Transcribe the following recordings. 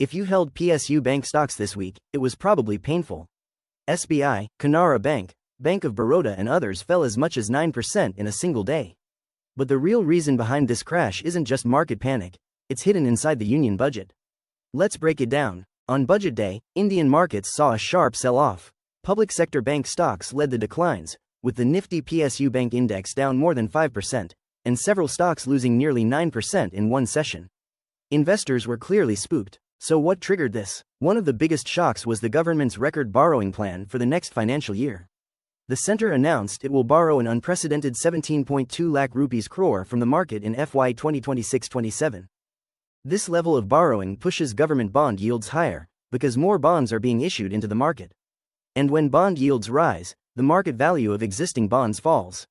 If you held PSU Bank stocks this week, it was probably painful. SBI, Canara Bank, Bank of Baroda and others fell as much as 9% in a single day. But the real reason behind this crash isn't just market panic, it's hidden inside the union budget. Let's break it down. On budget day, Indian markets saw a sharp sell-off. Public sector bank stocks led the declines, with the Nifty PSU Bank index down more than 5%, and several stocks losing nearly 9% in one session. Investors were clearly spooked. So what triggered this? One of the biggest shocks was the government's record borrowing plan for the next financial year. The center announced it will borrow an unprecedented 17.2 lakh rupees crore from the market in FY 2026-27. This level of borrowing pushes government bond yields higher, because more bonds are being issued into the market. And when bond yields rise, the market value of existing bonds falls.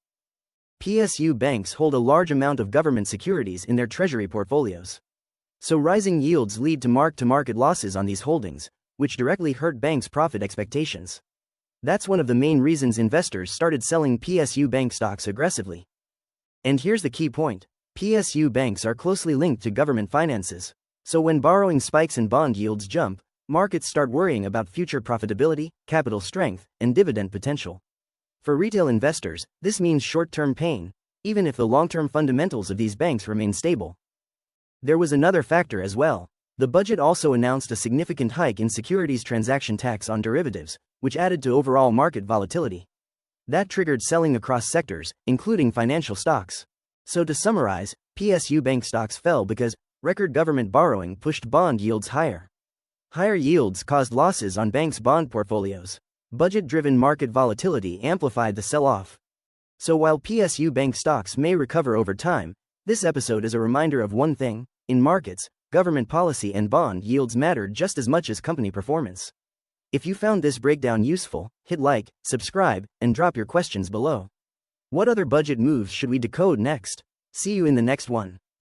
PSU banks hold a large amount of government securities in their treasury portfolios. So rising yields lead to mark-to-market losses on these holdings, which directly hurt banks' profit expectations. That's one of the main reasons investors started selling PSU bank stocks aggressively. And here's the key point. PSU banks are closely linked to government finances. So when borrowing spikes and bond yields jump, markets start worrying about future profitability, capital strength, and dividend potential. For retail investors, this means short-term pain, even if the long-term fundamentals of these banks remain stable. There was another factor as well. The budget also announced a significant hike in securities transaction tax on derivatives, which added to overall market volatility. That triggered selling across sectors, including financial stocks. So to summarize, PSU bank stocks fell because record government borrowing pushed bond yields higher. Higher yields caused losses on banks' bond portfolios. Budget-driven market volatility amplified the sell-off. So while PSU bank stocks may recover over time, this episode is a reminder of one thing. In markets, government policy and bond yields matter just as much as company performance. If you found this breakdown useful, hit like, subscribe, and drop your questions below. What other budget moves should we decode next? See you in the next one.